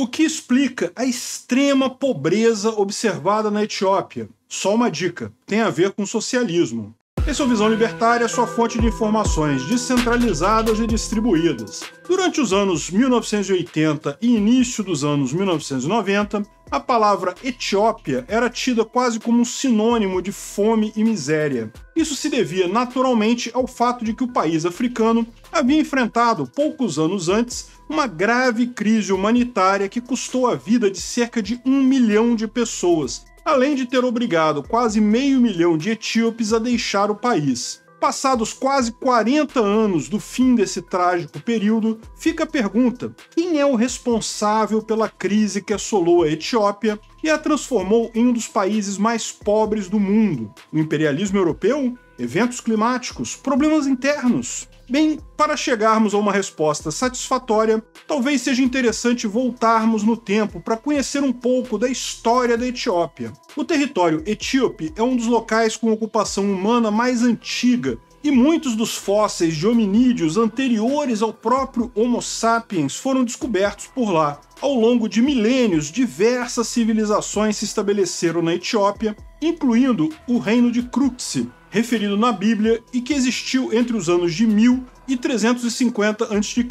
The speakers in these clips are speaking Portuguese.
o que explica a extrema pobreza observada na Etiópia. Só uma dica, tem a ver com socialismo. Esse é o Visão Libertária, sua fonte de informações descentralizadas e distribuídas. Durante os anos 1980 e início dos anos 1990, a palavra Etiópia era tida quase como um sinônimo de fome e miséria. Isso se devia naturalmente ao fato de que o país africano havia enfrentado, poucos anos antes, uma grave crise humanitária que custou a vida de cerca de 1 milhão de pessoas, além de ter obrigado quase meio milhão de etíopes a deixar o país. Passados quase 40 anos do fim desse trágico período, fica a pergunta: quem é o responsável pela crise que assolou a Etiópia e a transformou em um dos países mais pobres do mundo? O imperialismo europeu? Eventos climáticos? Problemas internos? Bem, para chegarmos a uma resposta satisfatória, talvez seja interessante voltarmos no tempo para conhecer um pouco da história da Etiópia. O território etíope é um dos locais com ocupação humana mais antiga, e muitos dos fósseis de hominídeos anteriores ao próprio Homo sapiens foram descobertos por lá. Ao longo de milênios, diversas civilizações se estabeleceram na Etiópia, incluindo o reino de Kruxi, referido na Bíblia e que existiu entre os anos de 1000 e 350 a.C.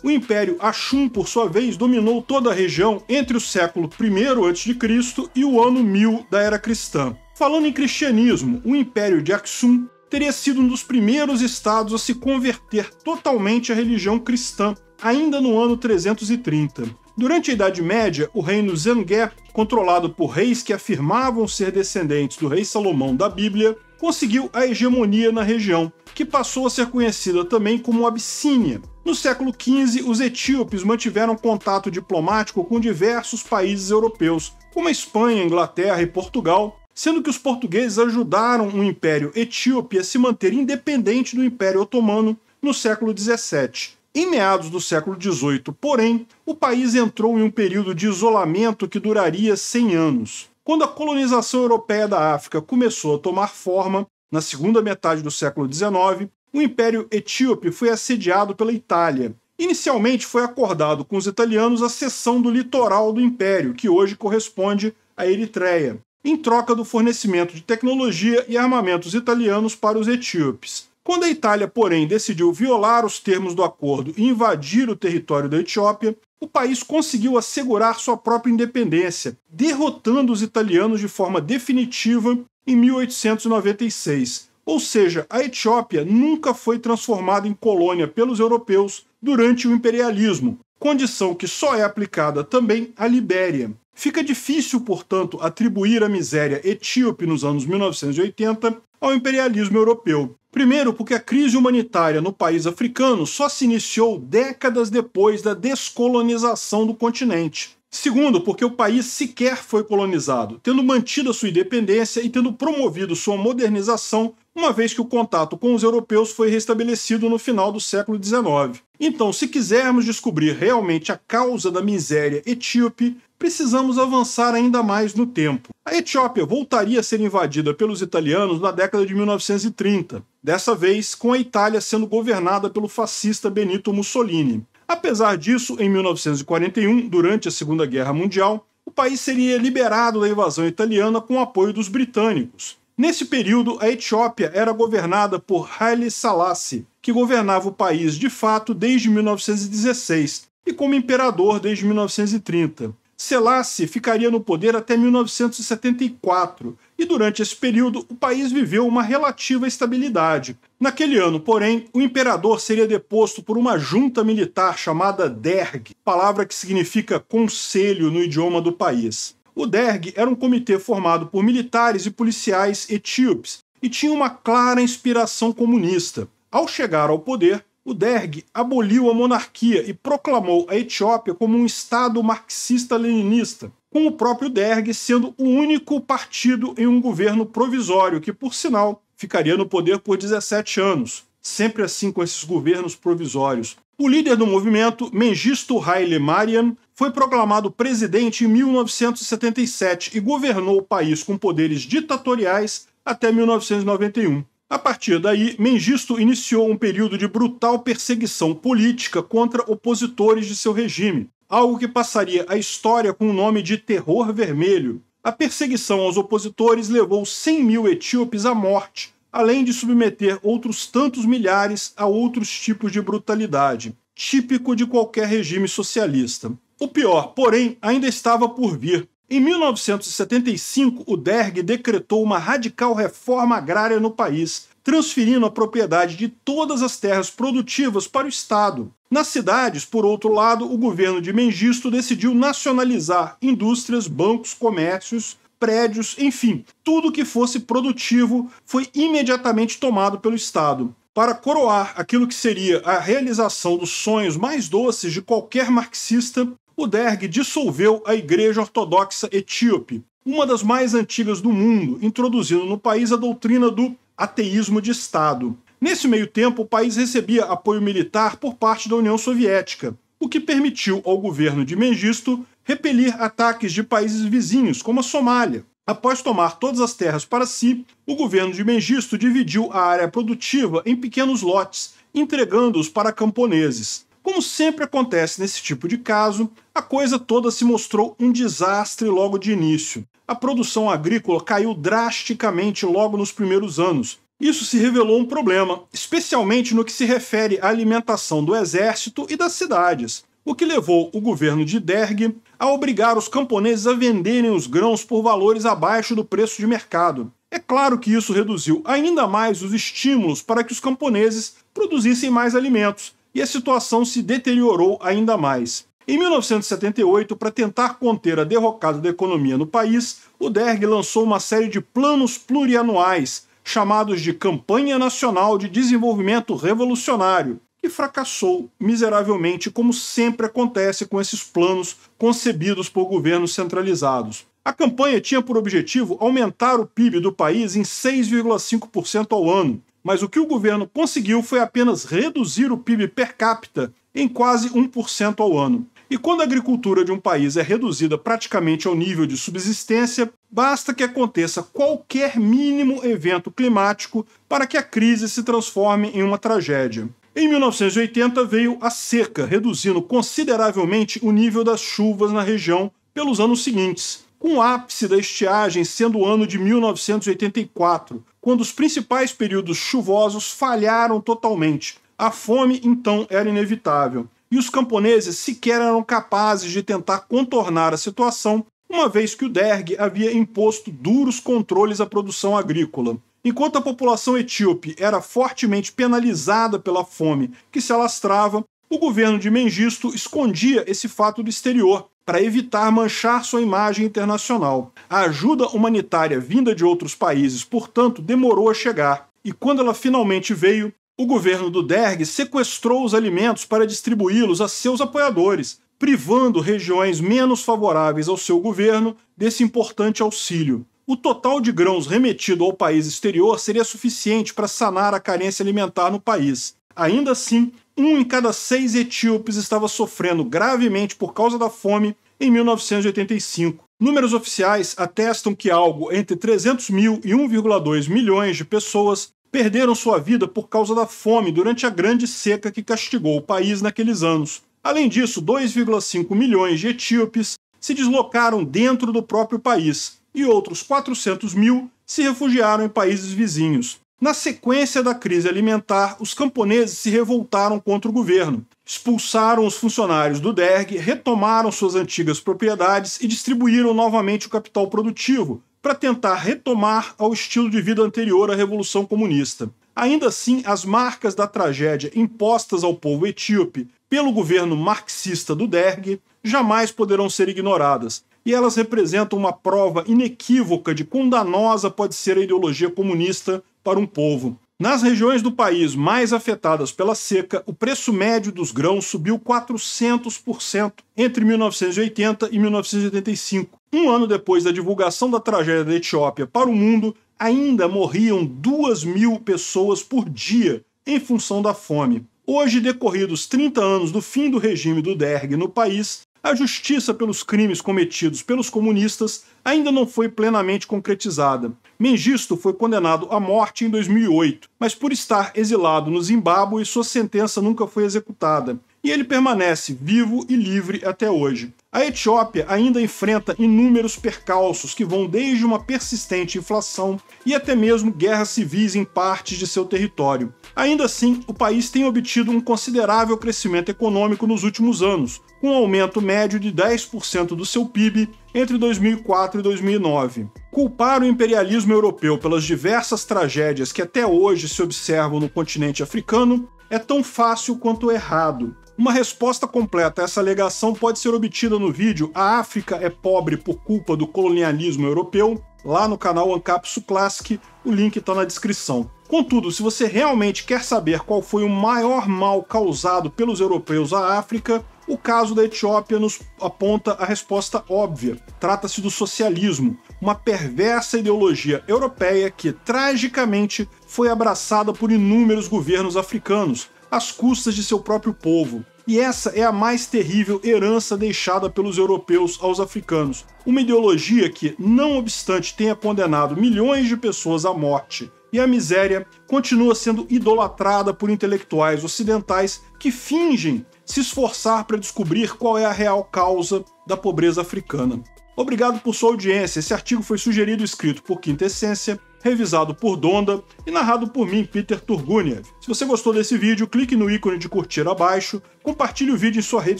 O Império Axum, por sua vez, dominou toda a região entre o século I a.C. e o ano 1000 da Era Cristã. Falando em cristianismo, o Império de Aksum teria sido um dos primeiros estados a se converter totalmente à religião cristã, ainda no ano 330. Durante a Idade Média, o reino Zengé, controlado por reis que afirmavam ser descendentes do rei Salomão da Bíblia, conseguiu a hegemonia na região, que passou a ser conhecida também como Abissínia. No século XV, os etíopes mantiveram contato diplomático com diversos países europeus, como a Espanha, Inglaterra e Portugal, sendo que os portugueses ajudaram o Império Etíope a se manter independente do Império Otomano no século XVII. Em meados do século XVIII, porém, o país entrou em um período de isolamento que duraria 100 anos. Quando a colonização europeia da África começou a tomar forma, na segunda metade do século XIX, o Império Etíope foi assediado pela Itália. Inicialmente foi acordado com os italianos a cessão do litoral do Império, que hoje corresponde à Eritreia, em troca do fornecimento de tecnologia e armamentos italianos para os etíopes. Quando a Itália, porém, decidiu violar os termos do acordo e invadir o território da Etiópia, o país conseguiu assegurar sua própria independência, derrotando os italianos de forma definitiva em 1896. Ou seja, a Etiópia nunca foi transformada em colônia pelos europeus durante o imperialismo, condição que só é aplicada também à Libéria. Fica difícil, portanto, atribuir a miséria etíope nos anos 1980 ao imperialismo europeu. Primeiro, porque a crise humanitária no país africano só se iniciou décadas depois da descolonização do continente. Segundo, porque o país sequer foi colonizado, tendo mantido a sua independência e tendo promovido sua modernização, uma vez que o contato com os europeus foi restabelecido no final do século XIX. Então, se quisermos descobrir realmente a causa da miséria etíope, precisamos avançar ainda mais no tempo. A Etiópia voltaria a ser invadida pelos italianos na década de 1930, dessa vez com a Itália sendo governada pelo fascista Benito Mussolini. Apesar disso, em 1941, durante a Segunda Guerra Mundial, o país seria liberado da invasão italiana com o apoio dos britânicos. Nesse período, a Etiópia era governada por Haile Selassie, que governava o país de fato desde 1916 e como imperador desde 1930. Selassie ficaria no poder até 1974, e durante esse período o país viveu uma relativa estabilidade. Naquele ano, porém, o imperador seria deposto por uma junta militar chamada Derg, palavra que significa conselho no idioma do país. O Derg era um comitê formado por militares e policiais etíopes e tinha uma clara inspiração comunista. Ao chegar ao poder, o Derg aboliu a monarquia e proclamou a Etiópia como um estado marxista-leninista, com o próprio Derg sendo o único partido em um governo provisório, que, por sinal, ficaria no poder por 17 anos. Sempre assim com esses governos provisórios. O líder do movimento, Mengistu Haile Mariam, foi proclamado presidente em 1977 e governou o país com poderes ditatoriais até 1991. A partir daí, Mengistu iniciou um período de brutal perseguição política contra opositores de seu regime, algo que passaria a história com o nome de Terror Vermelho. A perseguição aos opositores levou 100 mil etíopes à morte, além de submeter outros tantos milhares a outros tipos de brutalidade, típico de qualquer regime socialista. O pior, porém, ainda estava por vir. Em 1975, o Derg decretou uma radical reforma agrária no país, transferindo a propriedade de todas as terras produtivas para o Estado. Nas cidades, por outro lado, o governo de Mengistu decidiu nacionalizar indústrias, bancos, comércios, prédios, enfim, tudo que fosse produtivo foi imediatamente tomado pelo Estado. Para coroar aquilo que seria a realização dos sonhos mais doces de qualquer marxista, o Derg dissolveu a Igreja Ortodoxa Etíope, uma das mais antigas do mundo, introduzindo no país a doutrina do ateísmo de Estado. Nesse meio tempo, o país recebia apoio militar por parte da União Soviética, o que permitiu ao governo de Mengistu repelir ataques de países vizinhos, como a Somália. Após tomar todas as terras para si, o governo de Mengistu dividiu a área produtiva em pequenos lotes, entregando-os para camponeses. Como sempre acontece nesse tipo de caso, a coisa toda se mostrou um desastre logo de início. A produção agrícola caiu drasticamente logo nos primeiros anos. Isso se revelou um problema, especialmente no que se refere à alimentação do exército e das cidades, o que levou o governo de Derg a obrigar os camponeses a venderem os grãos por valores abaixo do preço de mercado. É claro que isso reduziu ainda mais os estímulos para que os camponeses produzissem mais alimentos, e a situação se deteriorou ainda mais. Em 1978, para tentar conter a derrocada da economia no país, o Derg lançou uma série de planos plurianuais, chamados de Campanha Nacional de Desenvolvimento Revolucionário, que fracassou miseravelmente, como sempre acontece com esses planos concebidos por governos centralizados. A campanha tinha por objetivo aumentar o PIB do país em 6,5% ao ano, mas o que o governo conseguiu foi apenas reduzir o PIB per capita em quase 1% ao ano. E quando a agricultura de um país é reduzida praticamente ao nível de subsistência, basta que aconteça qualquer mínimo evento climático para que a crise se transforme em uma tragédia. Em 1980 veio a seca, reduzindo consideravelmente o nível das chuvas na região pelos anos seguintes, com o ápice da estiagem sendo o ano de 1984, quando os principais períodos chuvosos falharam totalmente. A fome, então, era inevitável, e os camponeses sequer eram capazes de tentar contornar a situação, uma vez que o Derg havia imposto duros controles à produção agrícola. Enquanto a população etíope era fortemente penalizada pela fome que se alastrava, o governo de Mengistu escondia esse fato do exterior, para evitar manchar sua imagem internacional. A ajuda humanitária vinda de outros países, portanto, demorou a chegar, e quando ela finalmente veio, o governo do Derg sequestrou os alimentos para distribuí-los a seus apoiadores, privando regiões menos favoráveis ao seu governo desse importante auxílio. O total de grãos remetido ao país exterior seria suficiente para sanar a carência alimentar no país. Ainda assim, 1 em cada 6 etíopes estava sofrendo gravemente por causa da fome em 1985. Números oficiais atestam que algo entre 300 mil e 1,2 milhões de pessoas perderam sua vida por causa da fome durante a grande seca que castigou o país naqueles anos. Além disso, 2,5 milhões de etíopes se deslocaram dentro do próprio país e outros 400 mil se refugiaram em países vizinhos. Na sequência da crise alimentar, os camponeses se revoltaram contra o governo, expulsaram os funcionários do Derg, retomaram suas antigas propriedades e distribuíram novamente o capital produtivo, para tentar retomar ao estilo de vida anterior à Revolução Comunista. Ainda assim, as marcas da tragédia impostas ao povo etíope pelo governo marxista do Derg jamais poderão ser ignoradas, e elas representam uma prova inequívoca de quão danosa pode ser a ideologia comunista para um povo. Nas regiões do país mais afetadas pela seca, o preço médio dos grãos subiu 400% entre 1980 e 1985. Um ano depois da divulgação da tragédia da Etiópia para o mundo, ainda morriam 2.000 pessoas por dia em função da fome. Hoje, decorridos 30 anos do fim do regime do Derg no país, a justiça pelos crimes cometidos pelos comunistas ainda não foi plenamente concretizada. Mengistu foi condenado à morte em 2008, mas por estar exilado no Zimbábue, sua sentença nunca foi executada. e ele permanece vivo e livre até hoje. A Etiópia ainda enfrenta inúmeros percalços que vão desde uma persistente inflação e até mesmo guerras civis em partes de seu território. Ainda assim, o país tem obtido um considerável crescimento econômico nos últimos anos, com um aumento médio de 10% do seu PIB entre 2004 e 2009. Culpar o imperialismo europeu pelas diversas tragédias que até hoje se observam no continente africano é tão fácil quanto errado. Uma resposta completa a essa alegação pode ser obtida no vídeo A África é Pobre por Culpa do Colonialismo Europeu, lá no canal Ancapsu Classic, o link está na descrição. Contudo, se você realmente quer saber qual foi o maior mal causado pelos europeus à África, o caso da Etiópia nos aponta a resposta óbvia. Trata-se do socialismo, uma perversa ideologia europeia que, tragicamente, foi abraçada por inúmeros governos africanos, às custas de seu próprio povo. E essa é a mais terrível herança deixada pelos europeus aos africanos. Uma ideologia que, não obstante tenha condenado milhões de pessoas à morte e à miséria, continua sendo idolatrada por intelectuais ocidentais que fingem se esforçar para descobrir qual é a real causa da pobreza africana. Obrigado por sua audiência. Esse artigo foi sugerido e escrito por Quinta Essência, revisado por Donda e narrado por mim, Peter Turguniev. Se você gostou desse vídeo, clique no ícone de curtir abaixo, compartilhe o vídeo em sua rede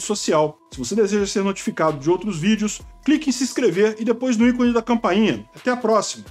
social. Se você deseja ser notificado de outros vídeos, clique em se inscrever e depois no ícone da campainha. Até a próxima!